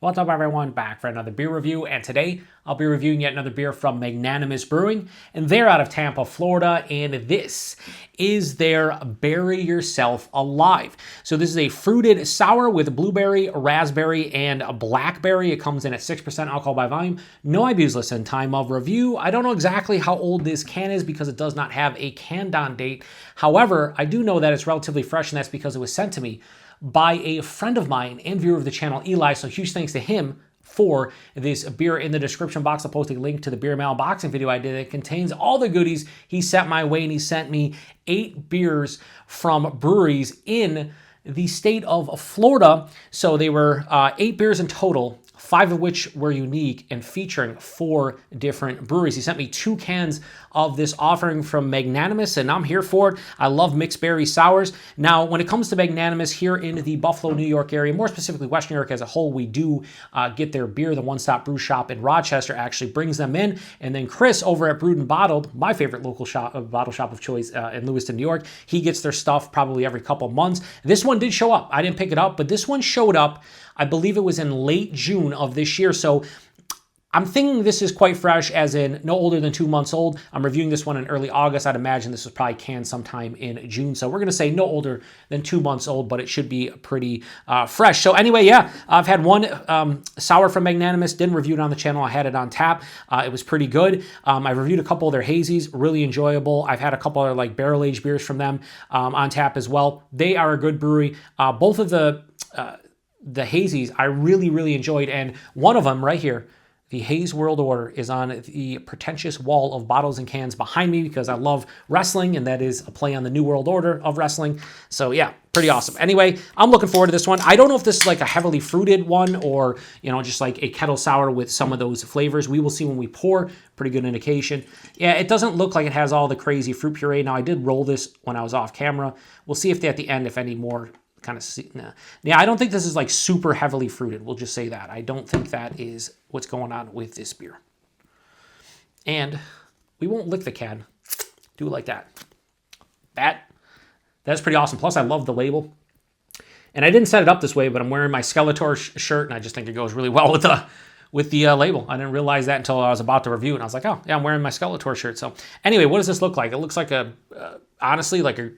What's up, everyone? Back for another beer review, and today I'll be reviewing yet another beer from Magnanimous Brewing, and they're out of Tampa, Florida, and this is their Bury Yourself Alive. So this is a fruited sour with blueberry, raspberry, and blackberry. It comes in at 6% alcohol by volume. No IBUs listed. Time of review. I don't know exactly how old this can is because it does not have a can-on date. However, I do know that it's relatively fresh, and that's because it was sent to me by a friend of mine and viewer of the channel, Eli. So huge thanks to him for this beer. In the description box, I'll post a link to the beer mail unboxing video I did. It contains all the goodies he sent my way, and he sent me 8 beers from breweries in the state of Florida. So they were 8 beers in total, 5 of which were unique and featuring 4 different breweries. He sent me 2 cans of this offering from Magnanimous, and I'm here for it. I love mixed berry sours. Now, when it comes to Magnanimous here in the Buffalo, New York area, more specifically Western New York as a whole, we do get their beer. The One Stop Brew Shop in Rochester actually brings them in, and then Chris over at Brewed and Bottled, my favorite local bottle shop of choice in Lewiston, New York, he gets their stuff probably every couple months. This one did show up. I didn't pick it up, but this one showed up. I believe it was in late June of this year. So I'm thinking this is quite fresh, as in no older than 2 months old. I'm reviewing this one in early August. I'd imagine this was probably canned sometime in June. So we're going to say no older than 2 months old, but it should be pretty fresh. So anyway, yeah, I've had one sour from Magnanimous. Didn't review it on the channel. I had it on tap. It was pretty good. I reviewed a couple of their hazies, really enjoyable. I've had a couple of like barrel-aged beers from them on tap as well. They are a good brewery. Both of the hazies I really enjoyed, and one of them right here, the Haze World Order, is on the pretentious wall of bottles and cans behind me because I love wrestling, and that is a play on the New World Order of wrestling. So yeah, pretty awesome. Anyway, I'm looking forward to this one. I don't know if this is like a heavily fruited one or, you know, just like a kettle sour with some of those flavors. We will see when we pour. Pretty good indication. Yeah, it doesn't look like it has all the crazy fruit puree. Now, I did roll this when I was off camera. We'll see if at the end, if any more kind of see. Nah. Yeah, I don't think this is like super heavily fruited. We'll just say that. I don't think that is what's going on with this beer. And we won't lick the can. Do it like that. That's pretty awesome. Plus, I love the label. And I didn't set it up this way, but I'm wearing my Skeletor shirt, and I just think it goes really well with the label. I didn't realize that until I was about to review it, and I was like, oh, yeah, I'm wearing my Skeletor shirt. So anyway, what does this look like? It looks like honestly, like a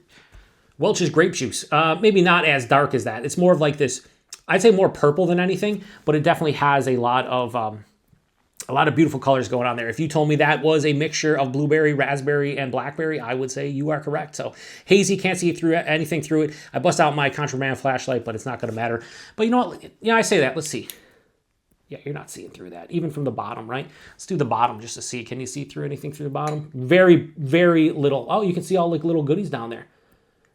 Welch's grape juice. Maybe not as dark as that. It's more of like this, I'd say more purple than anything, but it definitely has a lot of beautiful colors going on there. If you told me that was a mixture of blueberry, raspberry, and blackberry, I would say you are correct. So hazy, can't see anything through it. I bust out my contraband flashlight, but it's not going to matter. But you know what? Yeah, I say that. Let's see. Yeah, you're not seeing through that, even from the bottom, right? Let's do the bottom just to see. Can you see through anything through the bottom? Very, very little. Oh, you can see all like little goodies down there.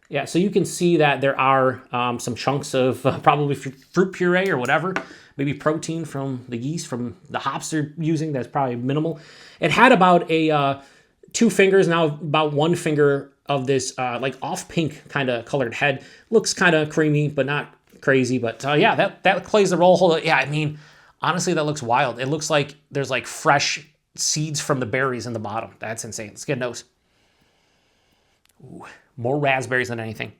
Yeah, so you can see that there are some chunks of probably fruit puree or whatever, maybe protein from the yeast, from the hops they're using. That's probably minimal. It had about 2 fingers, now about 1 finger of this like off pink kind of colored head. Looks kind of creamy, but not crazy. But yeah, that plays the role. Yeah, I mean, honestly, that looks wild. It looks like there's like fresh seeds from the berries in the bottom. That's insane. Let's get a nose. Ooh. More raspberries than anything.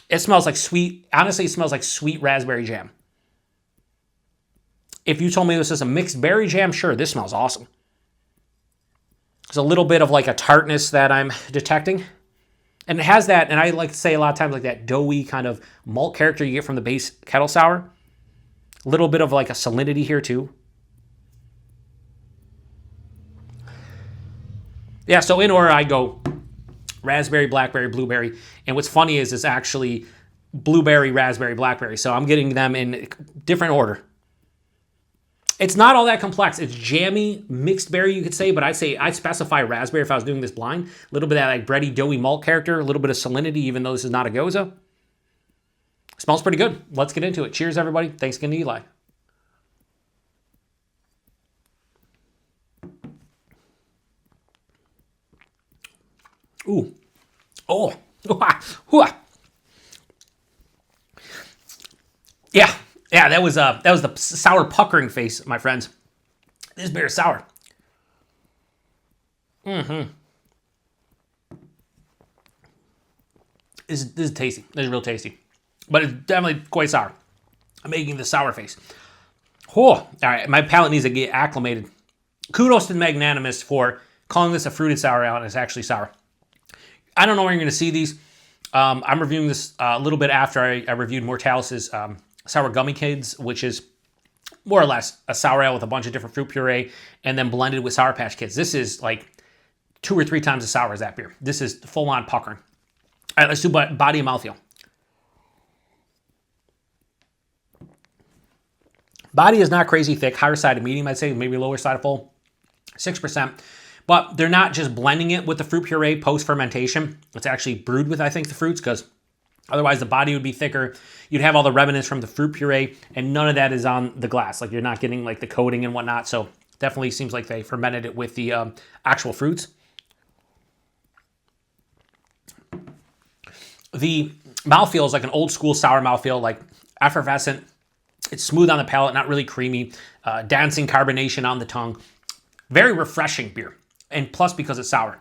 It smells like sweet, honestly, it smells like sweet raspberry jam. If you told me this is a mixed berry jam, sure, this smells awesome. There's a little bit of like a tartness that I'm detecting. And it has that, and I like to say a lot of times like that doughy kind of malt character you get from the base kettle sour. A little bit of like a salinity here too. Yeah, so in order I go raspberry, blackberry, blueberry. And what's funny is it's actually blueberry, raspberry, blackberry. So I'm getting them in different order. It's not all that complex. It's jammy, mixed berry, you could say, but I'd specify raspberry if I was doing this blind. A little bit of that like bready, doughy malt character, a little bit of salinity, even though this is not a goza. Smells pretty good. Let's get into it. Cheers, everybody. Thanks again to Eli. Ooh. Oh. Yeah. Yeah, that was the sour puckering face, my friends. This beer is sour. This is tasty. This is real tasty. But it's definitely quite sour. I'm making the sour face. Oh, all right, my palate needs to get acclimated. Kudos to Magnanimous for calling this a fruited sour ale, and it's actually sour. I don't know where you're going to see these. I'm reviewing this a little bit after I reviewed Mortalis's Sour Gummy Kids, which is more or less a sour ale with a bunch of different fruit puree and then blended with Sour Patch Kids. This is like 2 or 3 times as sour as that beer. This is full-on puckering. All right, let's do body and mouthfeel. Body is not crazy thick, higher side of medium, I'd say, maybe lower side of full, 6%. But they're not just blending it with the fruit puree post-fermentation. It's actually brewed with, I think, the fruits, because otherwise the body would be thicker. You'd have all the remnants from the fruit puree, and none of that is on the glass. Like, you're not getting like the coating and whatnot. So definitely seems like they fermented it with the actual fruits. The mouthfeel is like an old school sour mouthfeel, like effervescent. It's smooth on the palate, not really creamy. Dancing carbonation on the tongue. Very refreshing beer. And plus, because it's sour.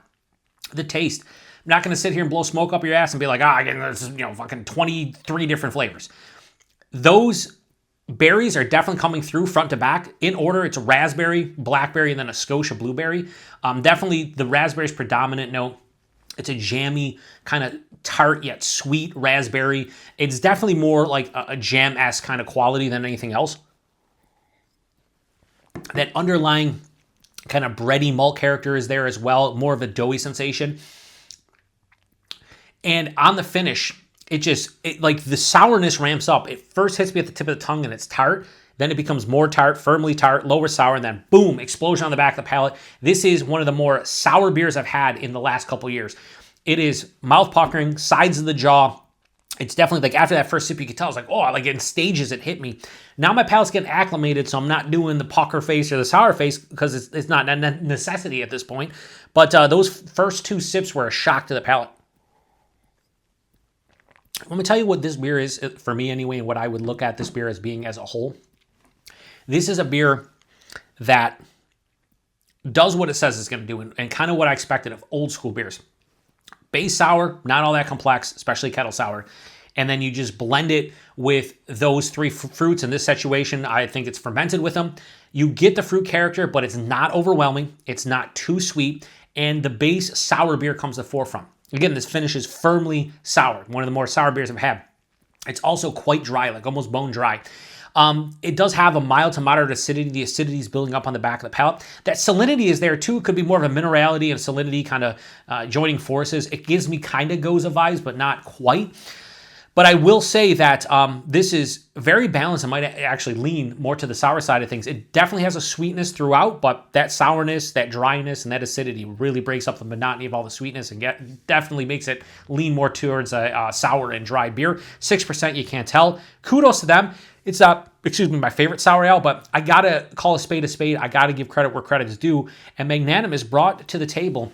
The taste. I'm not going to sit here and blow smoke up your ass and be like, again, there's, fucking 23 different flavors. Those berries are definitely coming through front to back. In order, it's raspberry, blackberry, and then a Scotia blueberry. Definitely the raspberry is predominant note. It's a jammy, kind of tart yet sweet raspberry. It's definitely more like a jam-esque kind of quality than anything else. That underlying kind of bready malt character is there as well, more of a doughy sensation. And on the finish, like the sourness ramps up. It first hits me at the tip of the tongue and it's tart. Then it becomes more tart, firmly tart, lower sour, and then boom, explosion on the back of the palate. This is one of the more sour beers I've had in the last couple years. It is mouth puckering, sides of the jaw. It's definitely like after that first sip, you can tell it's like, oh, like in stages it hit me. Now my palate's getting acclimated, so I'm not doing the pucker face or the sour face because it's not a necessity at this point. But those first 2 sips were a shock to the palate. Let me tell you what this beer is for me anyway, and what I would look at this beer as being as a whole. This is a beer that does what it says it's going to do, and kind of what I expected of old school beers. Base sour, not all that complex, especially kettle sour. And then you just blend it with those 3 fruits. In this situation, I think it's fermented with them. You get the fruit character, but it's not overwhelming. It's not too sweet. And the base sour beer comes to the forefront. Again, this finish is firmly sour. One of the more sour beers I've had. It's also quite dry, like almost bone dry. It does have a mild to moderate acidity. The acidity is building up on the back of the palate. That salinity is there too. It could be more of a minerality and salinity kind of joining forces. It gives me kind of Goza vibes, but not quite. But I will say that this is very balanced. It might actually lean more to the sour side of things. It definitely has a sweetness throughout, but that sourness, that dryness, and that acidity really breaks up the monotony of all the sweetness and definitely makes it lean more towards a sour and dry beer. 6%, you can't tell. Kudos to them. It's my favorite sour ale, but I gotta call a spade a spade. I gotta give credit where credit is due. And Magnanimous brought to the table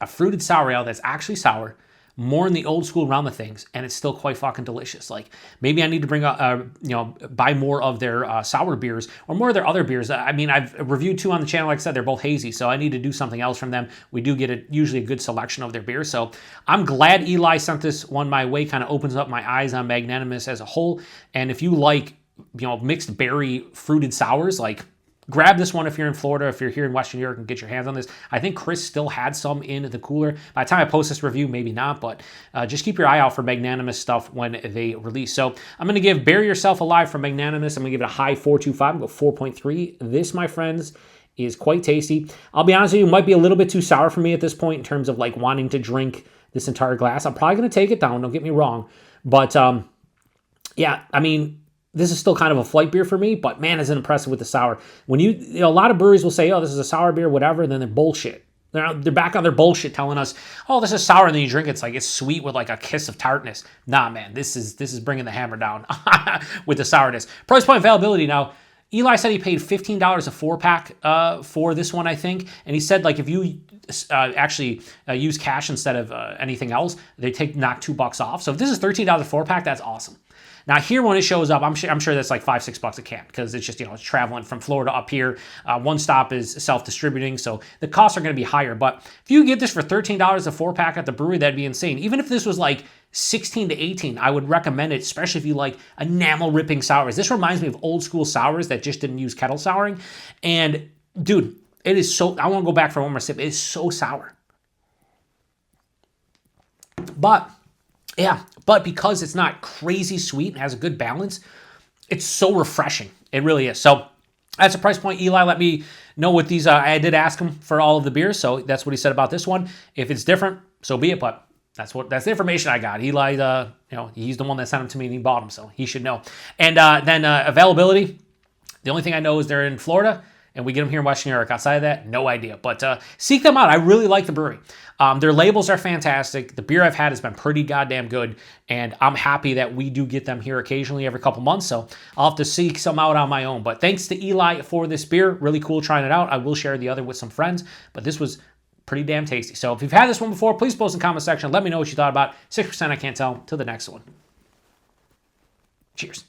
a fruited sour ale that's actually sour, more in the old school realm of things, and it's still quite fucking delicious. Like, maybe I need to bring buy more of their sour beers or more of their other beers. I mean, I've reviewed 2 on the channel. Like I said, they're both hazy, so I need to do something else from them. We do get usually a good selection of their beers, so I'm glad Eli sent this one my way. Kind of opens up my eyes on Magnanimous as a whole. And if you like, mixed berry fruited sours, like, grab this one if you're in Florida, if you're here in Western New York, and get your hands on this. I think Chris still had some in the cooler. By the time I post this review, maybe not, but just keep your eye out for Magnanimous stuff when they release. So I'm going to give Bury Yourself Alive from Magnanimous. I'm going to give it a high 4.25. I'm going to go 4.3. This, my friends, is quite tasty. I'll be honest with you, it might be a little bit too sour for me at this point in terms of like wanting to drink this entire glass. I'm probably going to take it down, don't get me wrong. But yeah, I mean, this is still kind of a flight beer for me, but man, is it impressive with the sour. When a lot of breweries will say, oh, this is a sour beer, whatever, and then they're bullshit. They're back on their bullshit telling us, oh, this is sour, and then you drink it, it's like it's sweet with like a kiss of tartness. Nah, man, this is bringing the hammer down with the sourness. Price point availability now. Eli said he paid $15 a 4-pack for this one, I think, and he said like if you actually use cash instead of anything else, they knock $2 off. So if this is $13 a 4-pack, that's awesome. Now here when it shows up, I'm sure that's like $5-6 a can because it's just, it's traveling from Florida up here. One stop is self-distributing, so the costs are going to be higher. But if you get this for $13 a 4-pack at the brewery, that'd be insane. Even if this was like 16 to 18, I would recommend it, especially if you like enamel ripping sours. This reminds me of old school sours that just didn't use kettle souring. And dude, it is so, I want to go back for one more sip. It is so sour. But yeah, but because it's not crazy sweet and has a good balance, it's so refreshing. It really is. So that's a price point. Eli let me know what these, I did ask him for all of the beers, so that's what he said about this one. If it's different, so be it, but that's the information I got. Eli, he's the one that sent them to me and he bought them, so he should know. And then availability, the only thing I know is they're in Florida, and we get them here in Western New York. Outside of that, no idea. But seek them out. I really like the brewery. Their labels are fantastic. The beer I've had has been pretty goddamn good, and I'm happy that we do get them here occasionally every couple months, so I'll have to seek some out on my own. But thanks to Eli for this beer. Really cool trying it out. I will share the other with some friends, but this was pretty damn tasty. So if you've had this one before, please post in the comment section. Let me know what you thought about it. 6% I can't tell. Till the next one. Cheers.